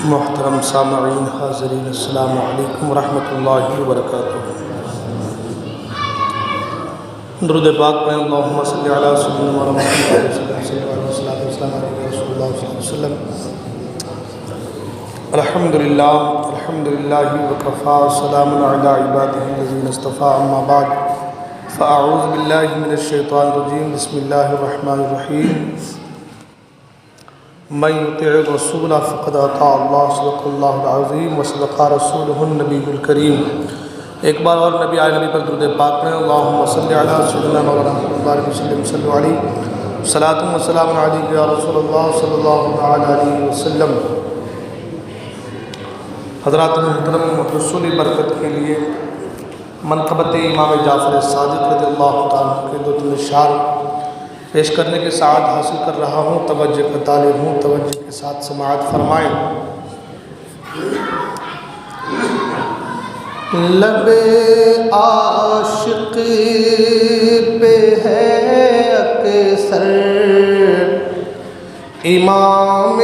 محترم سامعین حاضرین، السلام علیکم ورحمۃ اللہ وبرکاتہ۔ درود پاک پڑھیں، اللہم صلی علی سیدنا محمد صلی اللہ علیہ وسلم علیہ رسول اللہ صلی اللہ علیہ وسلم۔ الحمدللہ وکفا، سلام علی عبادہ الذین اصطفیٰ، اما بعد فاعوذ باللہ من الشیطان الرجیم، بسم اللہ الرحمن الرحیم۔ من یطع الرسول فقد اطاع اللہ، صدق اللہ العظیم وصدق رسولہ النبی الکریم۔ ایک بار اور نبی پر درود پاک پڑھیں، اللہم صلی علی سیدنا مولانا محمد وسلم، صلی علیہ صلاۃ و سلام علیک یا رسول اللہ صلی اللہ علیہ وسلم۔ حضرات محترم، رسولی برکت کے لیے منقبت امام جعفر صادق رضی اللہ تعالیٰ کے دو تین اشعار پیش کرنے کے سعادت حاصل کر رہا ہوں، توجہ کا طالب ہوں، توجہ کے ساتھ سماعت فرمائیں۔ لب عاشق پہ ہے اکثر امام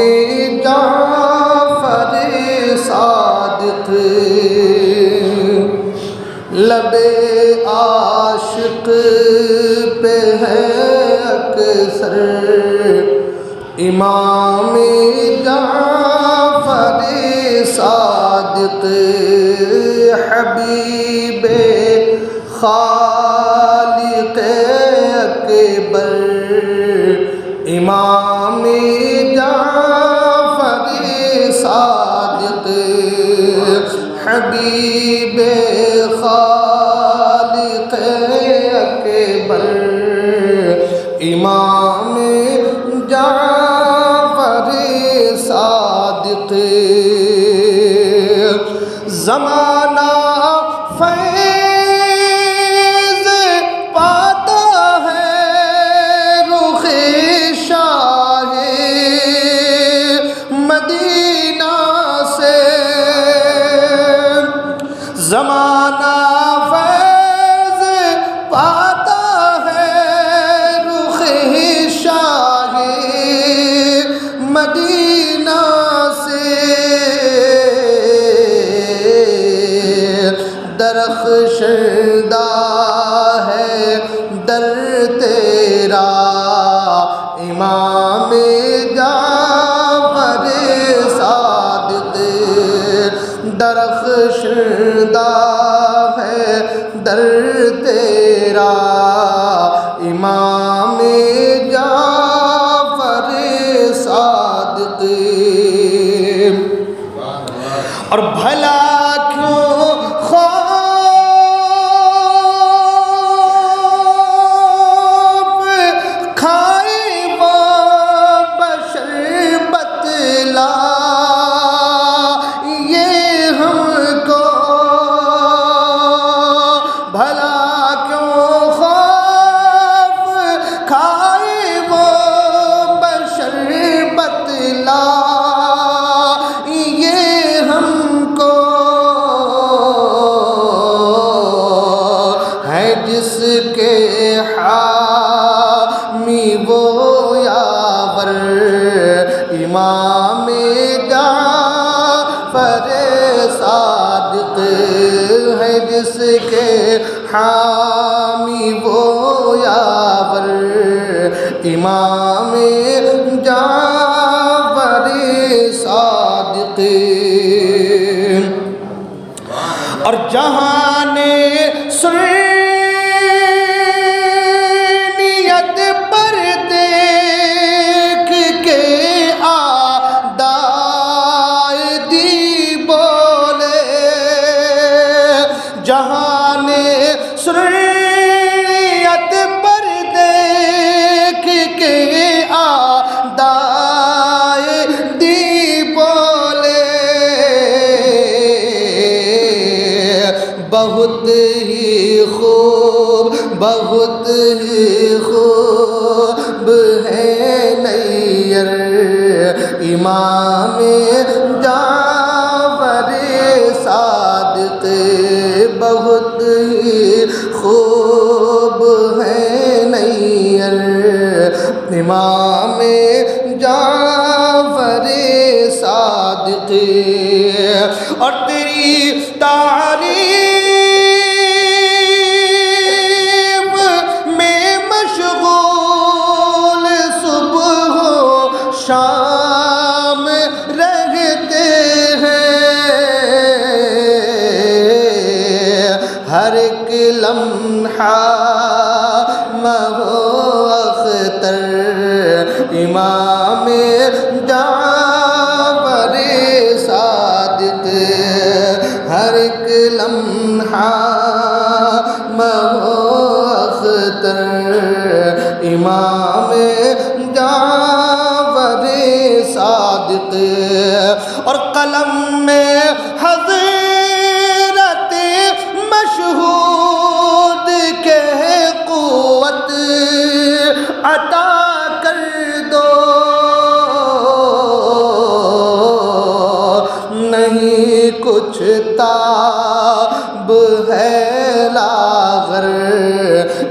جعفر صادق، لب عاشق پہ ہے اکثر امام جعفر صادق، حبیب خالق اکبر امام جعفر صادق، حبیب خالق اکبر امام جعفر صادق۔ زمانہ فیض پاتا ہے رخ شاہ مدینہ سے، زمانہ فیض پاتا ہے رخ شاہ مدینہ سے، درخشندہ ہے در تیرا امام جعفر صادق، درخشندہ ہے در تیرا امام جعفر صادق۔ اور بھلا کیوں خوف کھائے وہ بشر بتلا یہ ہم کو، بھلا کیوں خوف کھائے وہ بشر بتلا یہ ہم کو، ہے جس کے حامی وہ یاور امام جعفر صادق، ہے جس کے حامی وہ یاور امام جعفر صادق۔ اور جہان سنیت پر دیکھ کے آدائے دی بولے، جہان سنیت پر دیکھ کے آدائے دی بولے، بہت ہی خوب بہت ہی خوب ہے نیر امام جعفر صادق، بہت ہی خوب ہے نیر امام جعفر صادق۔ صادق اور تیری تعریف میں مشغول صبح و شام رہتے ہیں، ہر ایک لمحہ اختر امام جعفر صادق، ہر ایک لمحہ اختر امام جعفر صادق، اور قلم میں حضرت مشہود کے قوت عطا کر دو، نہیں کچھ تاب ہے لاغر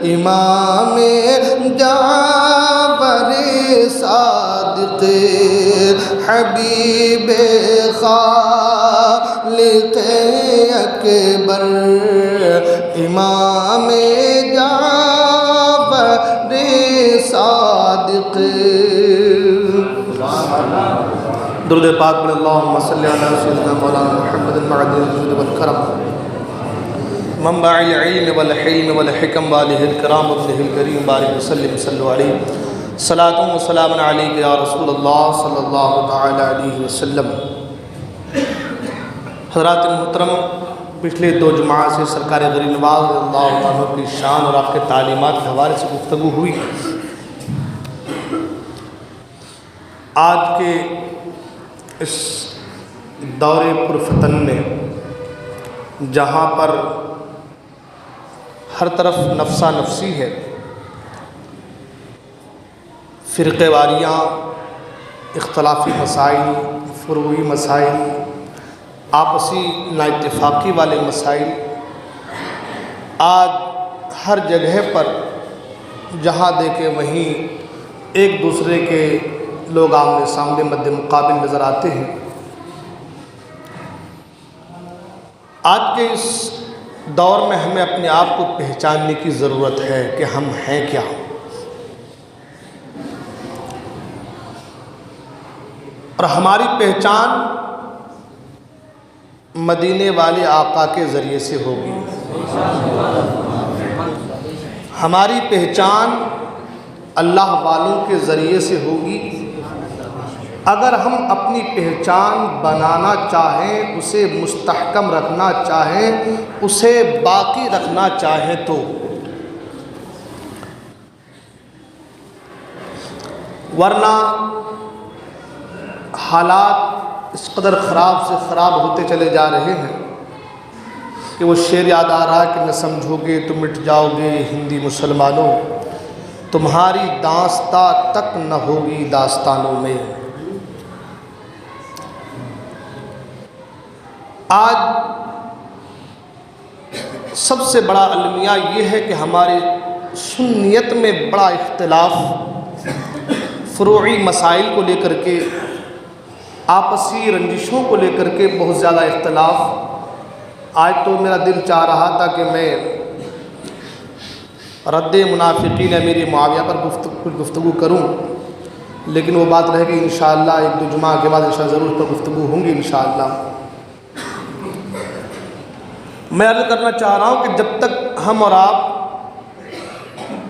امام جعفر صادق، حبیب خالق اکبر امام جعفر صادق۔ درود پاک میں اللہم صلی علی سیدنا مولانا محمد معدن الجود والکرم منبع العلم والحلم والحکم والہ الکرام ابنہ الکریم بارک وسلم صلو علیہ صلاۃ و سلام علیک یا رسول اللہ صلی اللہ تعالی علیہ وسلم۔ حضرات محترم، پچھلے 2 جمعہ سے سرکار غریب نواز رضی اللہ عنہ کی شان اور آپ کے تعلیمات کے حوالے سے گفتگو ہوئی۔ آج کے اس دور پرفتن میں جہاں پر ہر طرف نفسا نفسی ہے، فرقے واریاں، اختلافی مسائل، فروعی مسائل، آپسی نااتفاقی والے مسائل، آج ہر جگہ پر جہاں دیکھیں وہیں ایک دوسرے کے لوگ آمنے سامنے مد مقابل نظر آتے ہیں۔ آج کے اس دور میں ہمیں اپنے آپ کو پہچاننے کی ضرورت ہے کہ ہم ہیں کیا۔ اور ہماری پہچان مدینے والے آقا کے ذریعے سے ہوگی، ہماری پہچان اللہ والوں کے ذریعے سے ہوگی۔ اگر ہم اپنی پہچان بنانا چاہیں، اسے مستحکم رکھنا چاہیں، اسے باقی رکھنا چاہیں تو ورنہ حالات اس قدر خراب سے خراب ہوتے چلے جا رہے ہیں کہ وہ شعر یاد آ رہا ہے کہ نہ سمجھو گے تو مٹ جاؤ گے ہندی مسلمانوں، تمہاری داستاں تک نہ ہوگی داستانوں میں۔ آج سب سے بڑا المیہ یہ ہے کہ ہمارے سنیت میں بڑا اختلاف، فروعی مسائل کو لے کر کے، آپسی رنجشوں کو لے کر کے بہت زیادہ اختلاف۔ آج تو میرا دل چاہ رہا تھا کہ میں رد منافقین امیر معاویہ پر کچھ گفتگو کروں، لیکن وہ بات رہ گئی۔ انشاءاللہ 1-2 جمعہ کے بعد انشاءاللہ ضرور پر گفتگو ہوں گی انشاءاللہ۔ میں عرض کرنا چاہ رہا ہوں کہ جب تک ہم اور آپ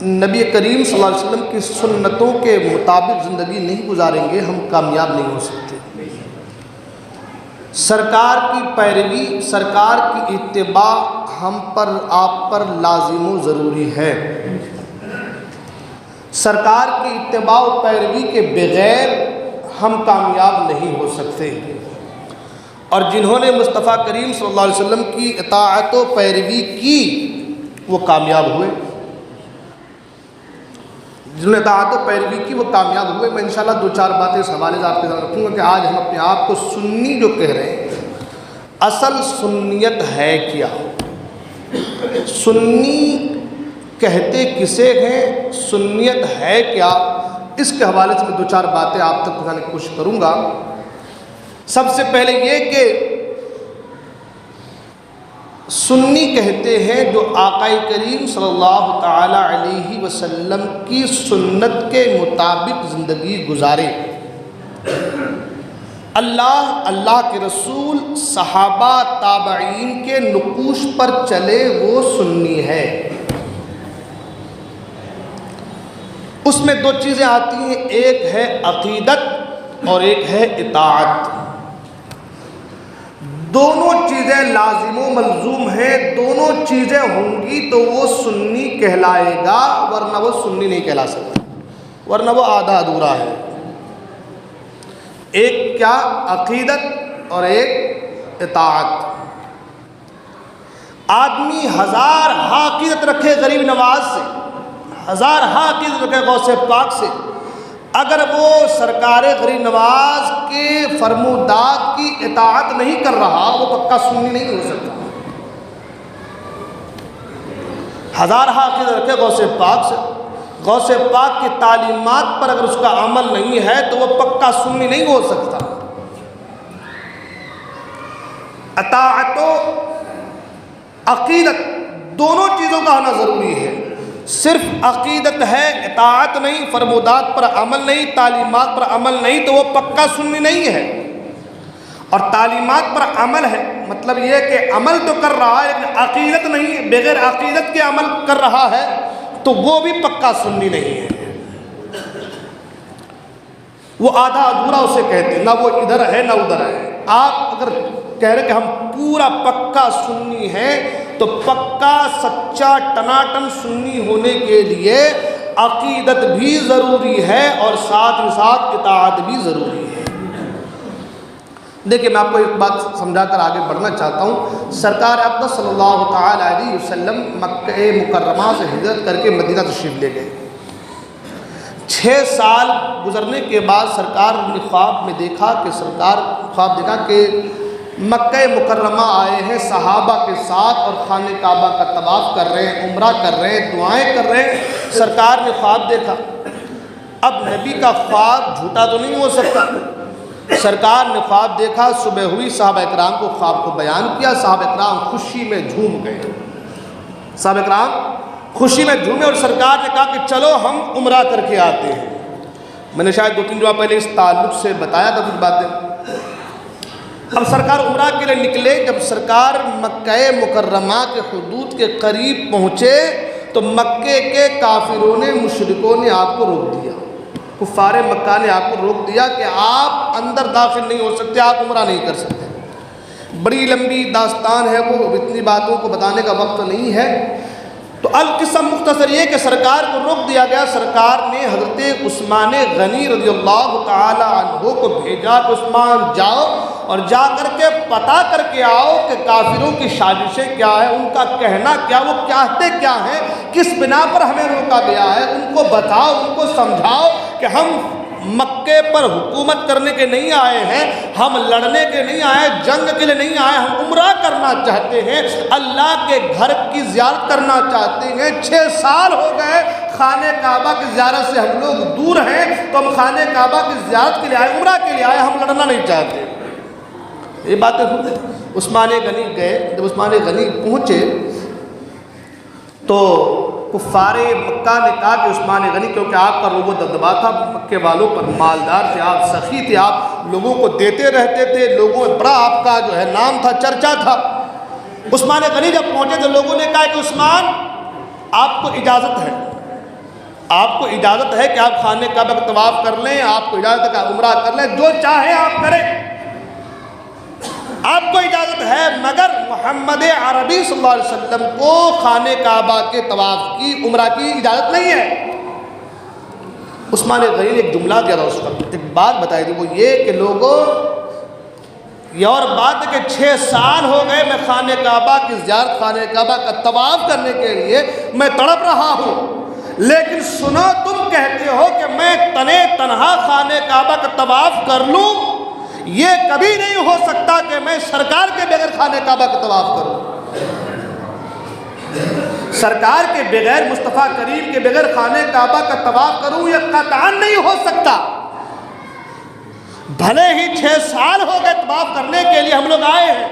نبی کریم صلی اللہ علیہ وسلم کی سنتوں کے مطابق زندگی نہیں گزاریں گے، ہم کامیاب نہیں ہو سکتے۔ سرکار کی پیروی، سرکار کی اتباع ہم پر، آپ پر لازم و ضروری ہے۔ سرکار کی اتباع و پیروی کے بغیر ہم کامیاب نہیں ہو سکتے، اور جنہوں نے مصطفیٰ کریم صلی اللہ علیہ وسلم کی اطاعت و پیروی کی وہ کامیاب ہوئے، جنہوں نے اطاعت و پیروی کی وہ کامیاب ہوئے۔ میں انشاءاللہ 2-4 باتیں اس حوالے سے آپ کے سامنے رکھوں گا کہ آج ہم اپنے آپ کو سنی جو کہہ رہے ہیں، اصل سنیت ہے کیا، سنی کہتے کسے ہیں، سنیت ہے کیا، اس کے حوالے سے میں 2-4 باتیں آپ تک پہنچانے کی کوشش کروں گا۔ سب سے پہلے یہ کہ سنی کہتے ہیں جو آقا کریم صلی اللہ تعالی علیہ وسلم کی سنت کے مطابق زندگی گزارے، اللہ کے رسول صحابہ تابعین کے نقوش پر چلے، وہ سنی ہے۔ اس میں دو چیزیں آتی ہیں، ایک ہے عقیدت اور ایک ہے اطاعت۔ دونوں چیزیں لازم و ملزوم ہیں، دونوں چیزیں ہوں گی تو وہ سنی کہلائے گا، ورنہ وہ سنی نہیں کہلا سکتا، ورنہ وہ آدھا ادھورا ہے۔ ایک کیا؟ عقیدت اور ایک اطاعت۔ آدمی ہزار عقیدت رکھے غریب نواز سے، ہزار عقیدت رکھے غوث پاک سے، اگر وہ سرکار غریب نواز کے فرمودات کی اطاعت نہیں کر رہا، وہ پکا سنی نہیں ہو سکتا۔ ہزار عقیدت رکھے غوث پاک سے، غوث پاک کی تعلیمات پر اگر اس کا عمل نہیں ہے تو وہ پکا سنی نہیں ہو سکتا۔ اطاعت و عقیدت دونوں چیزوں کا ہونا ضروری ہے۔ صرف عقیدت ہے، اطاعت نہیں، فرمودات پر عمل نہیں، تعلیمات پر عمل نہیں، تو وہ پکا سنی نہیں ہے۔ اور تعلیمات پر عمل ہے، مطلب یہ کہ عمل تو کر رہا ہے لیکن عقیدت نہیں، بغیر عقیدت کے عمل کر رہا ہے، تو وہ بھی پکا سنی نہیں ہے۔ وہ آدھا ادھورا اسے کہتے ہیں، نہ وہ ادھر ہے نہ ادھر ہے۔ آپ اگر کہہ رہے کہ ہم پورا پکا سنی ہیں، تو پکا سچا ٹناٹن سنی ہونے کے لیے عقیدت بھی ضروری ہے اور ساتھ ہی ساتھ اطاعت بھی ضروری ہے۔ دیکھیں میں آپ کو ایک بات سمجھا کر آگے بڑھنا چاہتا ہوں۔ سرکار اقدس صلی اللہ تعالی علیہ وسلم مکہ مکرمہ سے ہجرت کر کے مدینہ تشریف لے گئے۔ 6 سال گزرنے کے بعد سرکار نے خواب دیکھا کہ مکہ مکرمہ آئے ہیں صحابہ کے ساتھ اور خانہ کعبہ کا طواف کر رہے ہیں، عمرہ کر رہے ہیں، دعائیں کر رہے ہیں۔ سرکار نے خواب دیکھا۔ اب نبی کا خواب جھوٹا تو نہیں ہو سکتا۔ سرکار نے خواب دیکھا، صبح ہوئی، صحابہ اکرام کو خواب کو بیان کیا، صحابہ اکرام خوشی میں جھوم گئے، صحابہ اکرام خوشی میں جھومے، اور سرکار نے کہا کہ چلو ہم عمرہ کر کے آتے ہیں۔ میں نے شاید 2-3 جمعہ پہلے اس تعلق سے بتایا تھا کچھ باتیں۔ اب سرکار عمرہ کے لیے نکلے۔ جب سرکار مکہ مکرمہ کے حدود کے قریب پہنچے تو مکے کے کافروں نے، مشرکوں نے آپ کو روک دیا، کفار مکہ نے آپ کو روک دیا کہ آپ اندر داخل نہیں ہو سکتے، آپ عمرہ نہیں کر سکتے۔ بڑی لمبی داستان ہے، وہ اتنی باتوں کو بتانے کا وقت نہیں ہے۔ تو القصہ مختصر یہ کہ سرکار کو روک دیا گیا۔ سرکار نے حضرت عثمان غنی رضی اللہ تعالی عنہ کو بھیجا کہ عثمان جاؤ اور جا کر کے پتہ کر کے آؤ کہ کافروں کی سازشیں کیا ہیں، ان کا کہنا کیا، وہ چاہتے کیا ہیں، کس بنا پر ہمیں روکا گیا ہے، ان کو بتاؤ، ان کو سمجھاؤ کہ ہم مکے پر حکومت کرنے کے نہیں آئے ہیں، ہم لڑنے کے نہیں آئے، جنگ کے لیے نہیں آئے، ہم عمرہ کرنا چاہتے ہیں، اللہ کے گھر کی زیارت کرنا چاہتے ہیں۔ 6 سال ہو گئے خانہ کعبہ کی زیارت سے ہم لوگ دور ہیں، تو ہم خانہ کعبہ کی زیارت کے لیے آئے، عمرہ کے لیے آئے، ہم لڑنا نہیں چاہتے۔ یہ باتیں ہوئی۔ عثمان غنی گئے۔ جب عثمان غنی پہنچے تو کفار مکہ نے کہا کہ عثمان غنی، کیونکہ آپ کا روب و دبدبا تھا مکے والوں پر، مالدار تھے آپ، سخی تھے آپ، لوگوں کو دیتے رہتے تھے، لوگوں میں بڑا آپ کا جو ہے نام تھا، چرچا تھا۔ عثمان غنی جب پہنچے تو لوگوں نے کہا کہ عثمان آپ کو اجازت ہے، آپ کو اجازت ہے کہ آپ خانہ کعبہ کا طواف کر لیں، آپ کو اجازت ہے کہ آپ عمرہ کر لیں، جو چاہیں آپ کریں، آپ کو اجازت ہے، مگر محمد عربی صلی اللہ علیہ وسلم کو خانہ کعبہ کے طواف کی، عمرہ کی اجازت نہیں ہے۔ عثمان غنی نے ایک جملہ دیا تھا اس وقت، ایک بات بتائی تھی، وہ یہ کہ لوگوں، یہ اور بات ہے کہ 6 سال ہو گئے میں خانہ کعبہ کی زیارت، خانہ کعبہ کا طواف کرنے کے لیے میں تڑپ رہا ہوں، لیکن سنو تم کہتے ہو کہ میں تنہا خانہ کعبہ کا طواف کر لوں، یہ کبھی نہیں ہو سکتا کہ میں سرکار کے بغیر خانہ کعبہ کا طواف کروں، سرکار کے بغیر، مصطفیٰ کریم کے بغیر خانہ کعبہ کا طواف کروں، یہ قطعاً نہیں ہو سکتا۔ بھلے ہی 6 سال ہو گئے طواف کرنے کے لیے ہم لوگ آئے ہیں،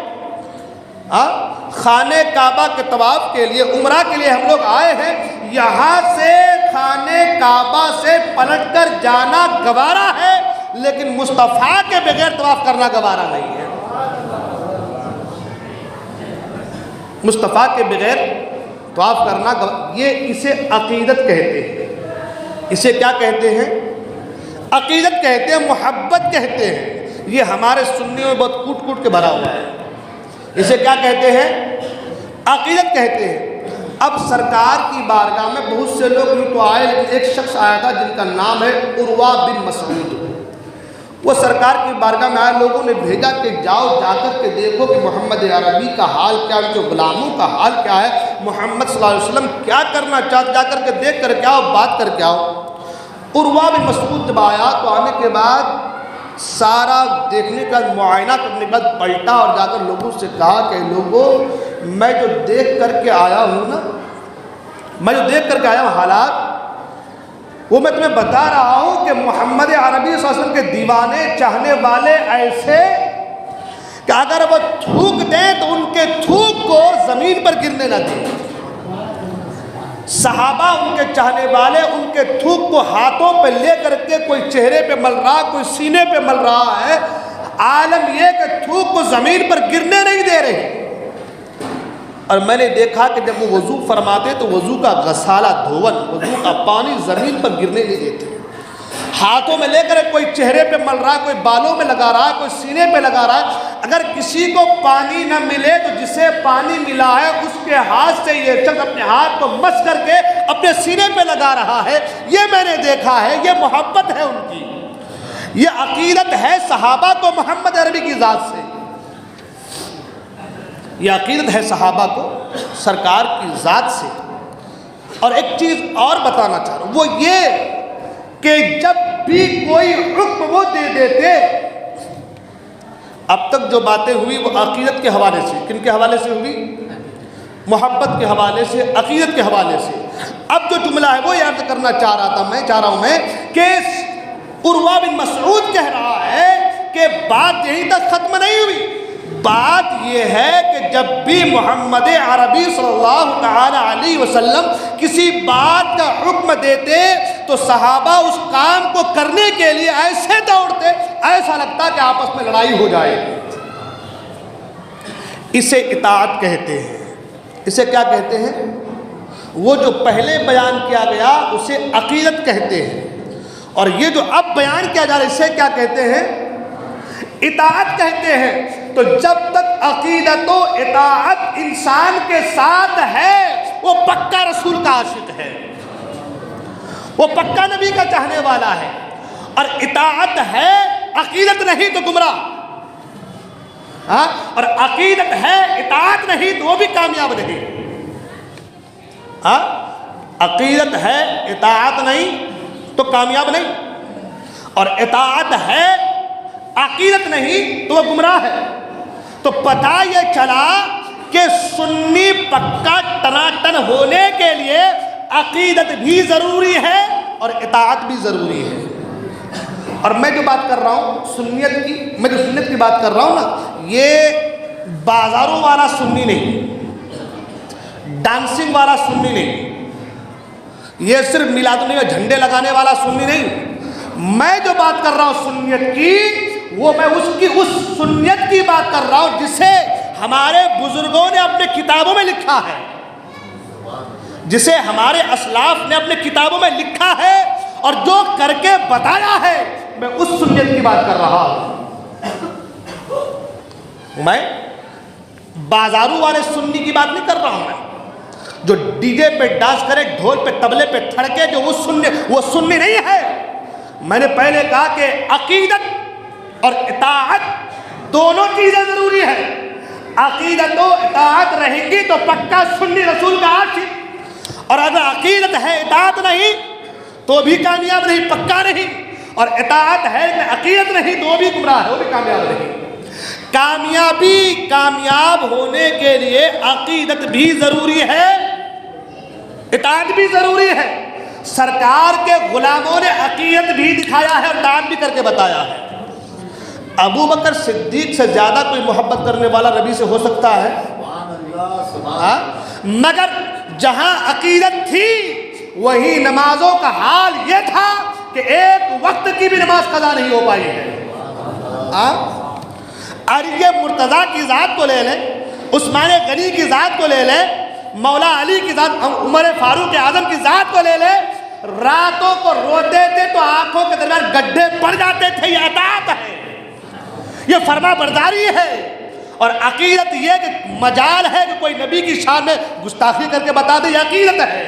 خانہ کعبہ کے طواف کے لیے، عمرہ کے لیے ہم لوگ آئے ہیں، یہاں سے خانہ کعبہ سے پلٹ کر جانا گوارا ہے، لیکن مصطفیٰ کے بغیر طواف کرنا گوارا نہیں ہے۔ مصطفیٰ کے بغیر طواف کرنا یہ اسے عقیدت کہتے ہیں۔ اسے کیا کہتے ہیں؟ عقیدت کہتے ہیں، محبت کہتے ہیں۔ یہ ہمارے سنیوں میں بہت کوٹ کوٹ کے بھرا ہوا ہے۔ اسے کیا کہتے ہیں؟ عقیدت کہتے ہیں۔ اب سرکار کی بارگاہ میں بہت سے لوگ یوں تو آئے، لیکن ایک شخص آیا تھا جن کا نام ہے عروہ بن مسعود۔ وہ سرکار کی بارگاہ میں آئے، لوگوں نے بھیجا کہ جاؤ جا کر کے دیکھو کہ محمد عربی کا حال کیا، ان کے غلاموں کا حال کیا ہے، محمد صلی اللہ علیہ وسلم کیا کرنا چاہتے، جا کر کے دیکھ کر کے آؤ، بات کر کے آؤ۔ عروہ بن مسعود جب آیا تو آنے کے بعد سارا دیکھنے کا معائنہ کرنے کے بعد پلٹا اور جا کر لوگوں سے کہا کہ لوگوں، میں جو دیکھ کر کے آیا ہوں نا، میں جو دیکھ کر کے آیا ہوں حالات، وہ میں تمہیں بتا رہا ہوں کہ محمد عربی صلی اللہ علیہ وسلم کے دیوانے چاہنے والے ایسے کہ اگر وہ تھوک دیں تو ان کے تھوک کو زمین پر گرنے نہ دیں۔ صحابہ ان کے چاہنے والے ان کے تھوک کو ہاتھوں پہ لے کر کے کوئی چہرے پہ مل رہا، کوئی سینے پہ مل رہا ہے، عالم یہ کہ تھوک کو زمین پر گرنے نہیں دے رہے۔ اور میں نے دیکھا کہ جب وہ وضو فرماتے تو وضو کا غسالہ دھون، وضو کا پانی زمین پر گرنے نہیں دیتے، ہاتھوں میں لے کر کوئی چہرے پہ مل رہا ہے، کوئی بالوں میں لگا رہا ہے، کوئی سینے پہ لگا رہا ہے۔ اگر کسی کو پانی نہ ملے تو جسے پانی ملا ہے اس کے ہاتھ سے یہ شخص اپنے ہاتھ کو مس کر کے اپنے سینے پہ لگا رہا ہے۔ یہ میں نے دیکھا ہے، یہ محبت ہے ان کی، یہ عقیدت ہے صحابہ کو محمد عربی کی ذات سے، یہ عقیدت ہے صحابہ کو سرکار کی ذات سے۔ اور ایک چیز اور بتانا چاہ رہا ہوں، وہ یہ کہ جب بھی کوئی حکم وہ دے دیتے، اب تک جو باتیں ہوئی وہ عقیدت کے حوالے سے، کن کے حوالے سے ہوئی؟ محبت کے حوالے سے، عقیدت کے حوالے سے۔ اب جو جملہ ہے وہ یاد کرنا چاہ رہا ہوں میں کہ عروہ بن مسعود کہہ رہا ہے کہ بات یہیں تک ختم نہیں ہوئی، بات یہ ہے کہ جب بھی محمد عربی صلی اللہ تعالی علیہ وسلم کسی بات کا حکم دیتے تو صحابہ اس کام کو کرنے کے لیے ایسے دوڑتے، ایسا لگتا کہ آپس میں لڑائی ہو جائے۔ اسے اطاعت کہتے ہیں۔ اسے کیا کہتے ہیں؟ وہ جو پہلے بیان کیا گیا اسے عقیدت کہتے ہیں، اور یہ جو اب بیان کیا جا رہا ہے اسے کیا کہتے ہیں؟ اطاعت کہتے ہیں۔ تو جب تک عقیدت و اطاعت انسان کے ساتھ ہے وہ پکا رسول کا عاشق ہے، وہ پکا نبی کا چاہنے والا ہے، اور اطاعت ہے، عقیدت نہیں تو گمراہ، اور عقیدت ہے اطاعت نہیں تو وہ بھی کامیاب نہیں۔ عقیدت ہے اطاعت نہیں تو کامیاب نہیں، اور اطاعت ہے عقیدت نہیں تو وہ گمراہ ہے۔ تو پتہ یہ چلا کہ سنی پکا ٹناٹن ہونے کے لیے عقیدت بھی ضروری ہے اور اطاعت بھی ضروری ہے۔ اور میں جو بات کر رہا ہوں سنیت کی، میں جو سنت کی بات کر رہا ہوں نا، یہ بازاروں والا سنی نہیں، ڈانسنگ والا سنی نہیں، یہ صرف میلاد النبی میں جھنڈے لگانے والا سنی نہیں۔ میں جو بات کر رہا ہوں سنیت کی، وہ میں اس سنیت کی بات کر رہا ہوں جسے ہمارے بزرگوں نے اپنے کتابوں میں لکھا ہے، جسے ہمارے اسلاف نے اپنے کتابوں میں لکھا ہے اور جو کر کے بتایا ہے، میں اس سنیت کی بات کر رہا ہوں۔ میں بازاروں والے سنی کی بات نہیں کر رہا ہوں، میں جو ڈی جے پہ ڈانس کرے، ڈھول پہ تبلے پہ تھڑکے، جو وہ سنی نہیں ہے۔ میں نے پہلے کہا کہ عقیدت اور اطاعت دونوں چیزیں ضروری ہیں۔ عقیدت و اطاعت رہیں گی تو پکا سنی رسول کا عاشق، اور اگر عقیدت ہے اطاعت نہیں تو بھی کامیاب نہیں، پکا نہیں، اور اطاعت ہے کہ عقیدت نہیں تو وہ بھی گمراہ ہے، وہ بھی کامیاب نہیں۔ کامیاب ہونے کے لیے عقیدت بھی ضروری ہے، اطاعت بھی ضروری ہے۔ سرکار کے غلاموں نے عقیدت بھی دکھایا ہے اور اطاعت بھی کر کے بتایا ہے۔ ابو بکر صدیق سے زیادہ کوئی محبت کرنے والا نبی سے ہو سکتا ہے؟ مگر جہاں عقیدت تھی وہی نمازوں کا حال یہ تھا کہ ایک وقت کی بھی نماز قضا نہیں ہو پائی ہے۔ علی مرتضیٰ کی ذات کو لے لیں، عثمان غنی کی ذات کو لے لیں، مولا علی کی ذات، عمر فاروق اعظم کی ذات کو لے لیں، راتوں کو روتے تھے تو آنکھوں کے درمیان گڈھے پڑ جاتے تھے۔ یہ اطاعت ہے، یہ فرما برداری ہے۔ اور عقیدت یہ کہ مجال ہے کہ کوئی نبی کی شان میں گستاخی کر کے بتا دے، یہ عقیدت ہے۔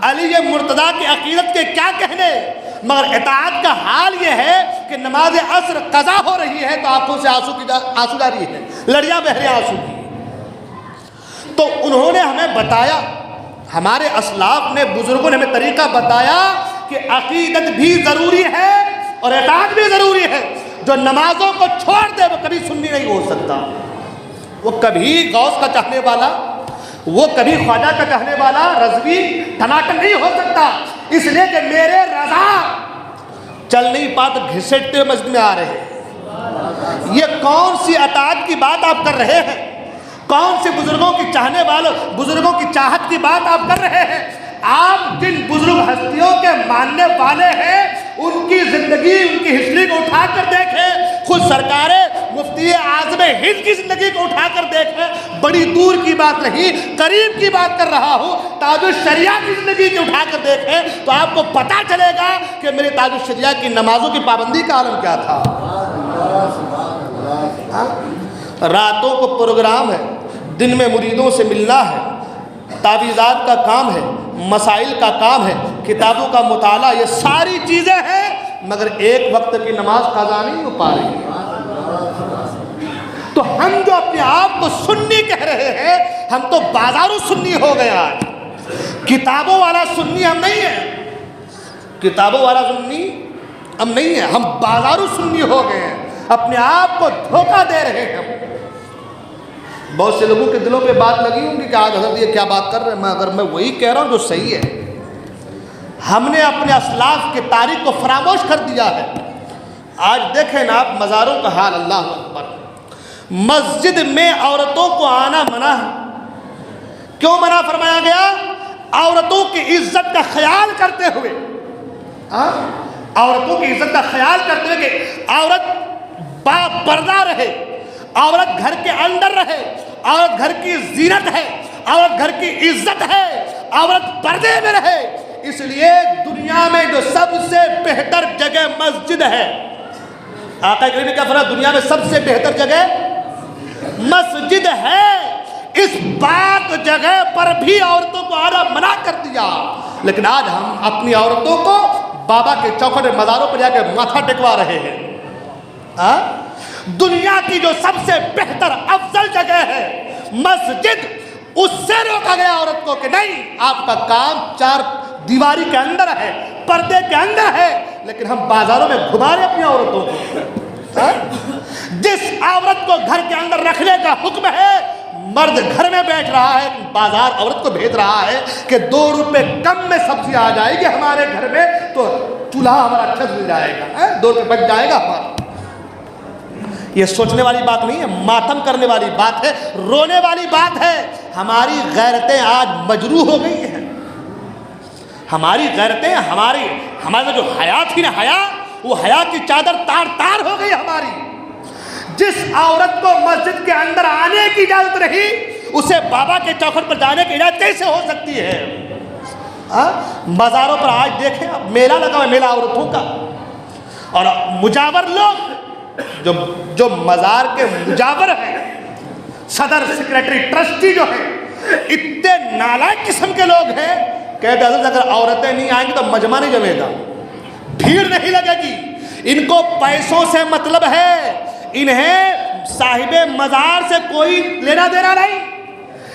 علی مرتضیٰ کی عقیدت کے کیا کہنے، مگر اطاعت کا حال یہ ہے کہ نماز عصر قضا ہو رہی ہے تو آنکھوں سے آنسو جاری ہے، لڑیاں بہ رہی ہیں آنسو کی۔ تو انہوں نے ہمیں بتایا، ہمارے اسلاف نے، بزرگوں نے ہمیں طریقہ بتایا کہ عقیدت بھی ضروری ہے اور اطاعت بھی ضروری ہے۔ جو نمازوں کو چھوڑ دے وہ کبھی سنی نہیں ہو سکتا، وہ کبھی غوث کا چاہنے والا، وہ کبھی خواجہ کا چاہنے والا، رضوی، ٹناٹن نہیں ہو سکتا، اس لیے کہ میرے رضا چل نہیں پاتے، گھسٹتے ہوئے مسجد میں آ رہے ہیں۔ یہ کون سی اطاعت کی بات آپ کر رہے ہیں؟ کون سے بزرگوں کی چاہنے والوں، بزرگوں کی چاہت کی بات آپ کر رہے ہیں؟ آپ جن بزرگ ہستیوں کے ماننے والے ہیں ان کی زندگی، ان کی ہسٹری کو اٹھا کر دیکھیں، خود سرکار مفتی اعظم ہند کی زندگی کو اٹھا کر دیکھیں۔ بڑی دور کی بات نہیں، قریب کی بات کر رہا ہوں، تاج الشریعہ کی زندگی کو اٹھا کر دیکھیں تو آپ کو پتہ چلے گا کہ میرے تاج الشریعہ کی نمازوں کی پابندی کا عالم کیا تھا۔ راتوں کو پروگرام ہے، دن میں مریدوں سے ملنا ہے، تعویذات کا کام ہے، مسائل کا کام ہے، کتابوں کا مطالعہ، یہ ساری چیزیں ہیں، مگر ایک وقت کی نماز قضا نہیں ہو پا رہی۔ تو ہم جو اپنے آپ کو سنی کہہ رہے ہیں، ہم تو بازاروں سنی ہو گئے آج۔ کتابوں والا سنی ہم نہیں ہیں، کتابوں والا سنی ہم نہیں ہیں، ہم بازاروں سنی ہو گئے ہیں، اپنے آپ کو دھوکہ دے رہے ہیں ہم۔ بہت سے لوگوں کے دلوں پہ بات لگی ہوں گی کہ آج حضرت یہ کیا بات کر رہے ہیں، مگر میں وہی کہہ رہا ہوں جو صحیح ہے۔ ہم نے اپنے اسلاف کی تاریخ کو فراموش کر دیا ہے۔ آج دیکھیں نا آپ مزاروں کا حال، اللہ اکبر، مسجد میں عورتوں کو آنا منع ہے۔ کیوں منع فرمایا گیا؟ عورتوں کی عزت کا خیال کرتے ہوئے، عورتوں کی عزت کا خیال کرتے ہوئے کہ عورت با پردہ رہے، عورت گھر کے اندر رہے، عورت گھر کی زینت ہے، عورت گھر کی عزت ہے، عورت پردے میں رہے۔ اس لیے دنیا میں جو سب سے بہتر جگہ مسجد ہے، آقا کریم نے کیا فرمایا؟ دنیا میں سب سے بہتر جگہ مسجد ہے۔ اس پاک جگہ پر بھی عورتوں کو آنا منع کر دیا، لیکن آج ہم اپنی عورتوں کو بابا کے چوکھٹ مزاروں پر جا کے ماتھا ٹکوا رہے ہیں۔ دنیا کی جو سب سے بہتر افضل جگہ ہے مسجد، اس سے روکا گیا عورت کو کہ نہیں، آپ کا کام چار دیواری کے اندر ہے، پردے کے اندر ہے، لیکن ہم بازاروں میں گھما رہے اپنی عورتوں کو۔ جس عورت کو گھر کے اندر رکھنے کا حکم ہے، مرد گھر میں بیٹھ رہا ہے، بازار عورت کو بھیج رہا ہے کہ 2 روپے کم میں سبزی آ جائے گی ہمارے گھر میں تو چولہا ہمارا اچھا مل جائے گا، 2 روپے بچ جائے گا ہمارا۔ یہ سوچنے والی بات نہیں ہے، ماتم کرنے والی بات ہے، رونے والی بات ہے۔ ہماری غیرتیں آج مجروح ہو گئی ہیں، ہماری غیرتیں، ہمارے جو حیا تھی نا، حیا، وہ حیا کی چادر تار تار ہو گئی ہماری۔ جس عورت کو مسجد کے اندر آنے کی اجازت رہی، اسے بابا کے چوکھٹ پر جانے کی اجازت کیسے ہو سکتی ہے؟ بازاروں پر آج دیکھیں اب میلہ لگا ہوا ہے، میلہ عورتوں کا، اور مجاور لوگ جو مزار کے مجاور ہیں، صدر، سیکریٹری، ٹرسٹی جو ہیں، اتنے نالائق قسم کے لوگ ہیں، کہتے ہیں اگر عورتیں نہیں آئیں گی تو مجمع نہیں جمے گا، بھیڑ نہیں لگے گی، ان کو پیسوں سے مطلب ہے، انہیں صاحب مزار سے کوئی لینا دینا نہیں۔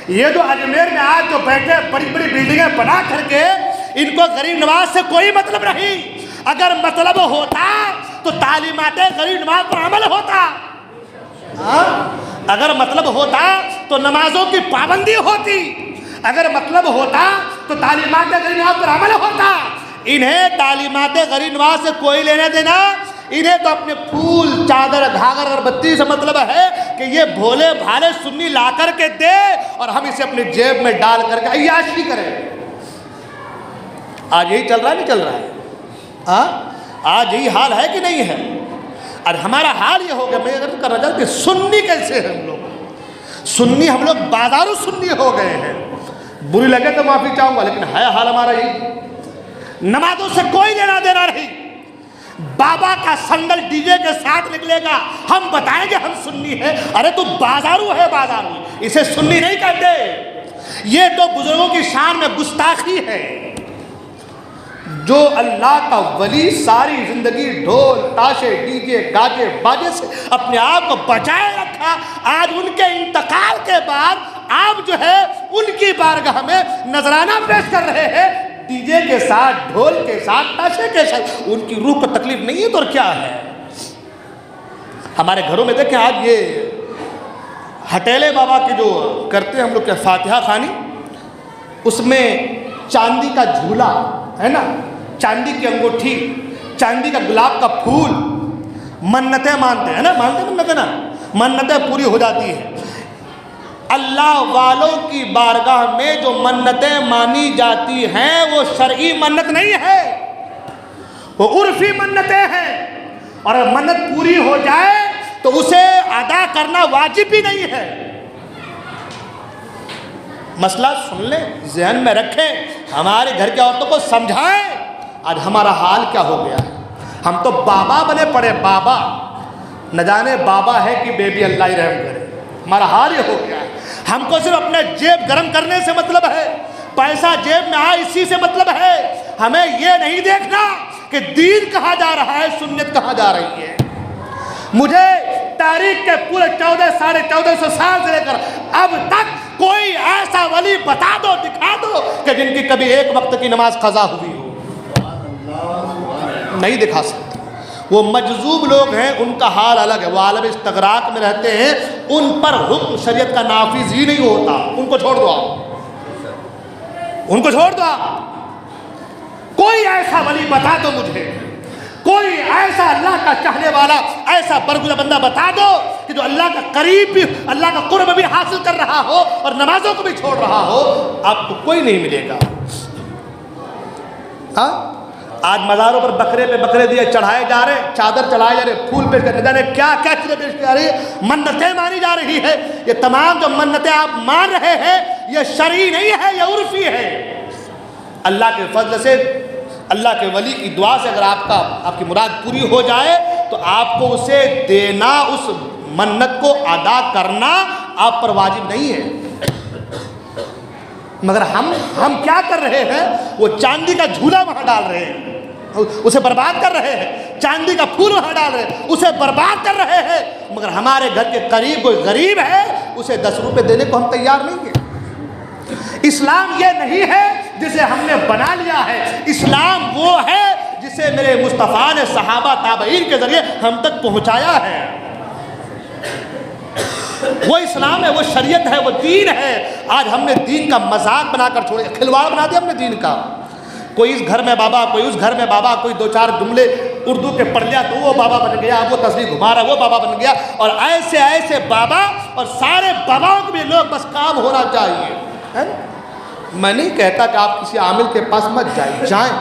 یہ جو اجمیر میں آج جو بیٹھے بڑی بڑی بلڈنگیں بنا کر کے، ان کو غریب نواز سے کوئی مطلب نہیں۔ اگر مطلب ہوتا تو تعلیمات غریب نواز پر عمل ہوتا، اگر مطلب ہوتا تو نمازوں کی پابندی ہوتی، اگر مطلب ہوتا تو تعلیمات غریب نواز پر عمل ہوتا۔ انہیں تعلیمات غریب نواز سے کوئی لینا دینا انہیں تو اپنے پھول چادر گھاگھر اگربتی سے مطلب ہے کہ یہ بھولے بھالے سنی لا کر کے دے اور ہم اسے اپنی جیب میں ڈال کر کے عیاشی کریں۔ آج یہی چل رہا ہے نہیں چل رہا ہے؟ آج یہی حال ہے کہ نہیں ہے؟ اور ہمارا حال یہ ہو گیا، میں اگر کرنا چاہتا کہ سنی کیسے ہیں ہم لوگ؟ سنی ہم لوگ بازاروں سنی ہو گئے ہیں۔ بری لگے تو معافی چاہوں گا، لیکن ہے حال ہمارا یہی۔ نمازوں سے کوئی لینا دینا نہیں، بابا کا سنگل ڈی جے کے ساتھ نکلے گا، ہم بتائیں گے ہم سنی ہے۔ ارے تو بازارو ہے، بازارو، اسے سنی نہیں کہتے۔ یہ تو بزرگوں کی شان میں گستاخی ہے۔ جو اللہ کا ولی ساری زندگی ڈھول تاشے ڈی جے گاجے باجے سے اپنے آپ کو بچائے رکھا، آج ان کے انتقال کے بعد آپ جو ہے ان کی بارگاہ میں نذرانہ پیش کر رہے ہیں ڈی جے کے ساتھ، ڈھول کے ساتھ، تاشے کے ساتھ۔ ان کی روح کو تکلیف نہیں ہے تو اور کیا ہے؟ ہمارے گھروں میں دیکھیں آج یہ ہٹیلے بابا کے جو کرتے ہیں ہم لوگ کے فاتحہ خوانی، اس میں چاندی کا جھولا ہے نا، چاندی کی انگوٹھی، چاندی کا گلاب کا پھول، منتیں مانتے ہیں نا، مانتے ہیں منتیں نا، منتیں پوری ہو جاتی ہیں۔ اللہ والوں کی بارگاہ میں جو منتیں مانی جاتی ہیں وہ شرعی منت نہیں ہے، وہ عرفی منتیں ہیں، اور منت پوری ہو جائے تو اسے ادا کرنا واجب بھی نہیں ہے۔ مسئلہ سن لیں، ذہن میں رکھیں، ہمارے گھر کے عورتوں کو سمجھائیں۔ آج ہمارا حال کیا ہو گیا ہے؟ ہم تو بابا بنے پڑے، بابا، نہ جانے بابا ہے کہ بیبی اللہ ہی رحم کرے۔ ہمارا حال یہ ہو گیا ہے، ہم کو صرف اپنے جیب گرم کرنے سے مطلب ہے، پیسہ جیب میں آئے اسی سے مطلب ہے۔ ہمیں یہ نہیں دیکھنا کہ دین کہاں جا رہا ہے، سنت کہاں جا رہی ہے۔ مجھے تاریخ کے پورے 1400 سال سے لے کر اب تک کوئی ایسا ولی بتا دو، دکھا دو کہ جن کی کبھی ایک وقت کی نماز قضا ہوئی ہو، نہیں دکھا سکتے۔ وہ مجذوب لوگ ہیں، ان کا حال الگ ہے، وہ عالم استغراق میں رہتے ہیں، ان پر حکم شریعت کا نافذ ہی نہیں ہوتا۔ ان کو چھوڑ دو آپ، ان کو چھوڑ دو آپ۔ کوئی ایسا ولی بتا دو مجھے، کوئی ایسا اللہ کا چاہنے والا، ایسا برگزیدہ بندہ بتا دو کہ جو اللہ کا قریب بھی، اللہ کا قرب بھی حاصل کر رہا ہو اور نمازوں کو بھی چھوڑ رہا ہو۔ آپ کو کوئی نہیں ملے گا۔ ہاں، آج مزاروں پر بکرے پہ بکرے دیے چڑھائے جا رہے، چادر چڑھائے جا رہے، پھول پیش کرنے جا رہے، کیا کیا چیزیں پیش کی جا رہی ہے، منتیں مانی جا رہی ہے۔ یہ تمام جو منتیں آپ مان رہے ہیں یہ شرعی نہیں ہے، یہ عرفی ہے۔ اللہ کے فضل سے، اللہ کے ولی کی دعا سے اگر آپ کی مراد پوری ہو جائے تو آپ کو اسے دینا، اس منت کو ادا کرنا آپ پر واجب نہیں ہے۔ مگر ہم کیا کر رہے ہیں؟ وہ چاندی کا جھولا وہاں ڈال رہے ہیں، اسے برباد کر رہے ہیں، چاندی کا پھول وہاں ڈال رہے ہیں، اسے برباد کر رہے ہیں۔ مگر ہمارے گھر کے قریب کوئی غریب ہے، اسے 10 روپے دینے کو ہم تیار نہیں ہیں۔ اسلام یہ نہیں ہے جسے ہم نے بنا لیا ہے، اسلام وہ ہے جسے میرے مصطفیٰ نے صحابہ تابعین کے ذریعے ہم تک پہنچایا ہے۔ وہ اسلام ہے، وہ شریعت ہے، وہ دین ہے۔ آج ہم نے دین کا مذاق بنا کر چھوڑے، کھلواڑ بنا دیا ہم نے دین کا۔ کوئی اس گھر میں بابا، کوئی اس گھر میں بابا، کوئی 2-4 جملے اردو کے پڑھ لیا تو وہ بابا بن گیا، وہ تصویر گھما رہا وہ بابا بن گیا، اور ایسے ایسے بابا، اور سارے باباؤں کو بھی لوگ بس کام ہونا چاہیے، ہے نا؟ میں نہیں کہتا کہ آپ کسی عامل کے پاس مت جائیں،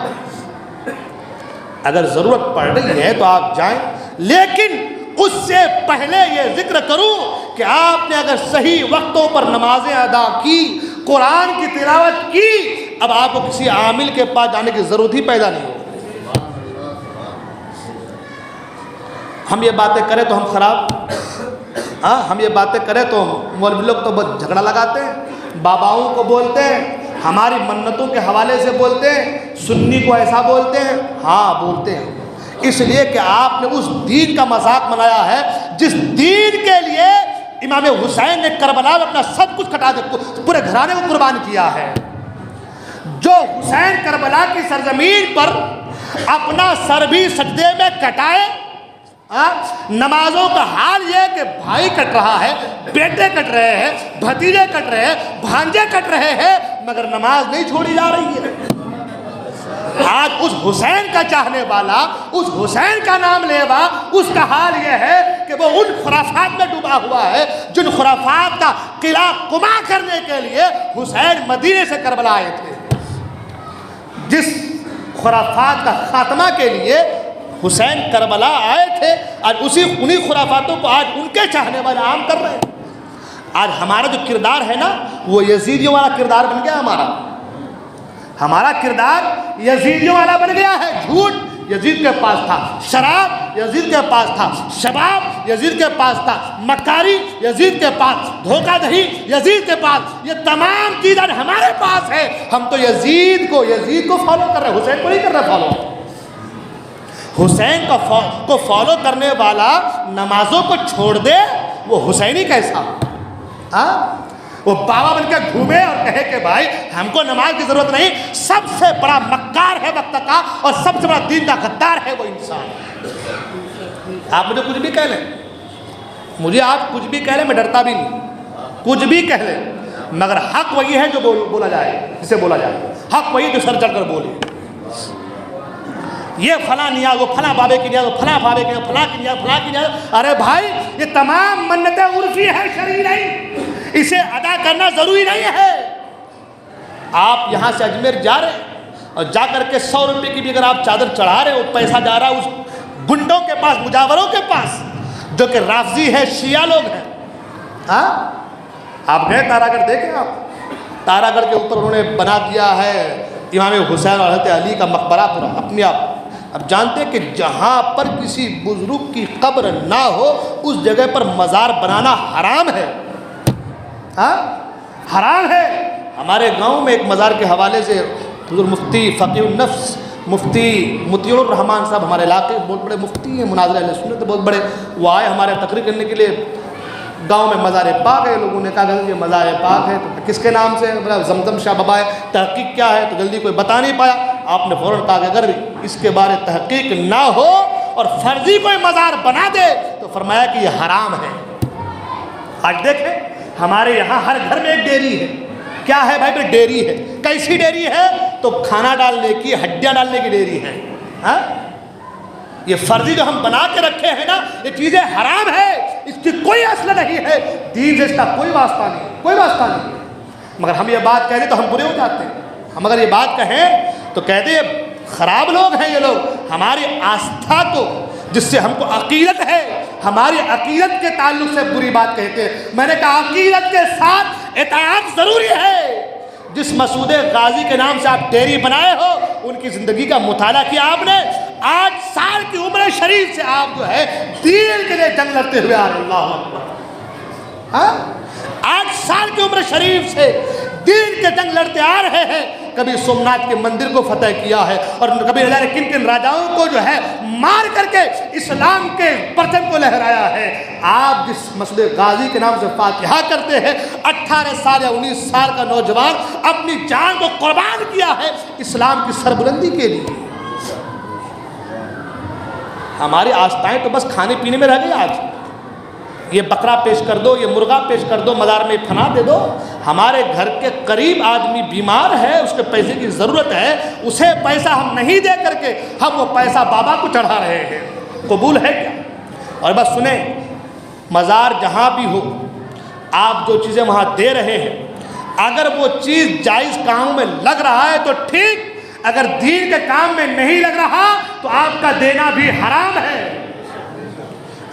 اگر ضرورت پڑ رہی ہے تو آپ جائیں، لیکن اس سے پہلے یہ ذکر کروں کہ آپ نے اگر صحیح وقتوں پر نمازیں ادا کی، قرآن کی تلاوت کی، اب آپ کو کسی عامل کے پاس جانے کی ضرورت ہی پیدا نہیں ہو۔ ہم یہ باتیں کریں تو ہم خراب، ہم یہ باتیں کریں تو مولوی لوگ تو بہت جھگڑا لگاتے ہیں، باباؤں کو بولتے ہیں، ہماری منتوں کے حوالے سے بولتے ہیں، سنی کو ایسا بولتے ہیں۔ ہاں بولتے ہیں، اس لیے کہ آپ نے اس دین کا مذاق بنایا ہے جس دین کے لیے امام حسین نے کربلا میں اپنا سب کچھ کٹا دیا، پورے گھرانے کو قربان کیا ہے۔ جو حسین کربلا کی سرزمین پر اپنا سر بھی سجدے میں کٹائے، نمازوں کا حال یہ کہ بھائی کٹ رہا ہے، بیٹے کٹ رہے ہیں، بھتیجے کٹ رہے ہیں، بھانجے کٹ رہے ہیں، مگر نماز نہیں چھوڑی جا رہی ہے۔ آج اس حسین کا چاہنے والا، اس حسین کا نام لیوا، اس کا حال یہ ہے کہ وہ ان خرافات میں ڈوبا ہوا ہے جن خرافات کا قلعہ قما کرنے کے لیے حسین مدینے سے کربلا آئے تھے، جس خرافات کا خاتمہ کے لیے حسین کربلا آئے تھے، آج انہی خرافاتوں کو آج ان کے چاہنے والے عام کر رہے ہیں۔ آج ہمارا جو کردار ہے نا وہ یزیدیوں والا کردار بن گیا، ہمارا کردار یزیدیوں والا بن گیا ہے۔ جھوٹ یزید کے پاس تھا، شراب یزید کے پاس تھا، شباب یزید کے پاس تھا، مکاری یزید کے پاس، دھوکہ دہی یزید کے پاس، یہ تمام چیزیں ہمارے پاس ہے۔ ہم تو یزید کو فالو کر رہے ہیں، حسین کو نہیں کر رہے فالو۔ حسین کو فالو کرنے والا نمازوں کو چھوڑ دے، وہ حسینی کیسا؟ وہ بابا بن کے گھومے اور کہے کہ بھائی ہم کو نماز کی ضرورت نہیں۔ سب سے بڑا مکار ہے وقت کا اور سب سے بڑا دین کا غدار ہے وہ انسان۔ آپ مجھے کچھ بھی کہہ لیں، مجھے آپ کچھ بھی کہہ لیں، میں ڈرتا بھی نہیں، کچھ بھی کہہ لیں، مگر حق وہی ہے جو بولا جائے، جسے بولا جائے، حق وہی جو سر چڑھ کر بولے۔ یہ فلاں نیاز، وہ فلاں بابے کی نیاز، وہ فلاں بابے کی نیاز، فلاں کی نیاز، فلاں کی نیاز۔ ارے بھائی یہ تمام منتیں عرفی ہے، شرعی نہیں، اسے ادا کرنا ضروری نہیں ہے۔ آپ یہاں سے اجمیر جا رہے ہیں اور جا کر کے 100 روپے کی بھی اگر آپ چادر چڑھا رہے ہو، پیسہ جا رہا ہے اس گنڈوں کے پاس، مجاوروں کے پاس، جو کہ رافضی ہے، شیعہ لوگ ہیں۔ آپ گئے تارا گڑھ، دیکھیں آپ تارا گڑھ کے اوپر انہوں نے بنا دیا ہے امام حسین اور حضرت علی کا مقبرہ پورا اپنے آپ۔ اب جانتے ہیں کہ جہاں پر کسی بزرگ کی قبر نہ ہو اس جگہ پر مزار بنانا حرام ہے، حرام ہے۔ ہمارے گاؤں میں ایک مزار کے حوالے سے حضور مفتی فقیہ النفس مفتی مطیع الرحمان صاحب ہمارے علاقے بہت بڑے مفتی ہیں، مناظر اہل سنت بہت بڑے، وہ آئے ہمارے تقریر کرنے کے لیے۔ گاؤں میں مزار پاک ہے، لوگوں نے کہا کہ یہ مزار پاک ہے تو کس کے نام سے؟ زمزم شاہ بابا ہے، تحقیق کیا ہے؟ تو جلدی کوئی بتا نہیں پایا۔ آپ نے فوراً کہا کہ اگر اس کے بارے تحقیق نہ ہو اور فرضی کوئی مزار بنا دے تو فرمایا کہ یہ حرام ہے۔ آج دیکھیں ہمارے یہاں ہر گھر میں ایک ڈیری ہے۔ کیا ہے بھائی؟ بھائی ڈیری ہے۔ کیسی ڈیری ہے؟ تو کھانا ڈالنے کی، ہڈیاں ڈالنے کی ڈیری ہے۔ یہ فرضی جو ہم بنا کے رکھے ہیں نا، یہ چیزیں حرام ہے، اس کی کوئی اصل نہیں ہے، دین سے اس کا کوئی واسطہ نہیں، کوئی واسطہ نہیں۔ مگر ہم یہ بات کہہ دیں تو ہم برے ہو جاتے ہیں۔ ہم اگر یہ بات کہیں تو کہتے ہیں خراب لوگ ہیں یہ لوگ، ہماری آستھا کو، جس سے ہم کو عقیدت ہے، ہماری عقیدت کے تعلق سے بری بات کہتے ہیں۔ میں نے کہا عقیدت کے ساتھ اطاعت ضروری ہے۔ جس مسعود غازی کے نام سے آپ ڈیری بنائے ہو، ان کی زندگی کا مطالعہ کیا آپ نے؟ 8 سال کی عمر شریف سے آپ جو ہے دین کے لیے جنگ لڑتے ہوئے آ رہے ہیں۔ اللہ اکبر۔ 8 سال کی عمر شریف سے دین کے جنگ لڑتے آ رہے ہیں۔ کبھی سومناتھ کے مندر کو فتح کیا ہے اور کبھی نہ جانے کن کن راجاؤں کو جو ہے مار کر کے اسلام کے پرچم کو لہرایا ہے۔ آپ جس مسعود غازی کے نام سے فاتحہ کرتے ہیں، 18 سال یا 19 سال کا نوجوان اپنی جان کو قربان کیا ہے اسلام کی سربلندی کے لیے۔ ہماری آستائیں تو بس کھانے پینے میں رہ گئی۔ آج یہ بکرا پیش کر دو، یہ مرغا پیش کر دو، مزار میں فنا دے دو۔ ہمارے گھر کے قریب آدمی بیمار ہے، اس کے پیسے کی ضرورت ہے، اسے پیسہ ہم نہیں دے کر کے ہم وہ پیسہ بابا کو چڑھا رہے ہیں۔ قبول ہے کیا؟ اور بس سنیں، مزار جہاں بھی ہو، آپ جو چیزیں وہاں دے رہے ہیں، اگر وہ چیز جائز کاموں میں لگ رہا ہے تو ٹھیک، اگر دین کے کام میں نہیں لگ رہا تو آپ کا دینا بھی حرام ہے۔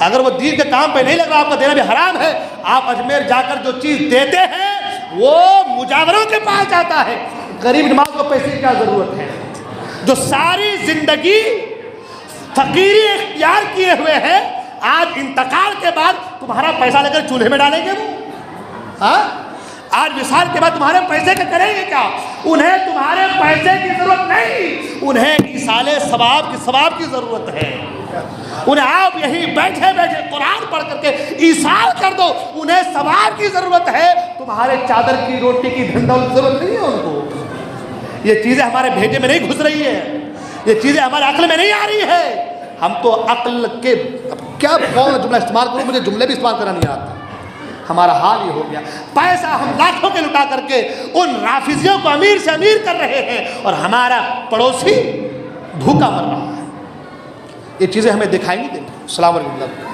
اگر وہ دین کے کام پہ نہیں لگ رہا، آپ کا دینا بھی حرام ہے۔ آپ اجمیر جا کر جو چیز دیتے ہیں وہ مجاوروں کے پاس جاتا ہے۔ غریب نواز کو پیسے کی کیا ضرورت ہے؟ جو ساری زندگی فقیری اختیار کیے ہوئے ہیں، آج انتقال کے بعد تمہارا پیسہ لے کر چولہے میں ڈالیں گے وہ؟ آج وصال کے بعد تمہارے پیسے کا کریں گے کیا؟ انہیں تمہارے پیسے کی ضرورت نہیں، انہیں ایصال ثواب کی ضرورت ہے۔ انہیں آپ یہی بیٹھے بیٹھے قرآن پڑھ کر کے ایصال کر دو، انہیں ثواب کی ضرورت ہے، تمہارے چادر کی، روٹی کی، دھن دولت کی ضرورت نہیں ہے ان کو۔ یہ چیزیں ہمارے بھیجے میں نہیں گھس رہی ہے، یہ چیزیں ہمارے عقل میں نہیں آ رہی ہے۔ ہم تو عقل کے کیا کون جملہ استعمال کروں، مجھے جملے بھی استعمال کرنا نہیں آتا۔ ہمارا حال یہ ہو گیا، پیسہ ہم لاکھوں کے لٹا کر کے ان رافضیوں کو امیر سے امیر کر رہے ہیں اور ہمارا پڑوسی بھوکا مر رہا ہے۔ یہ چیزیں ہمیں دکھائی نہیں دیں۔ السلام علیکم۔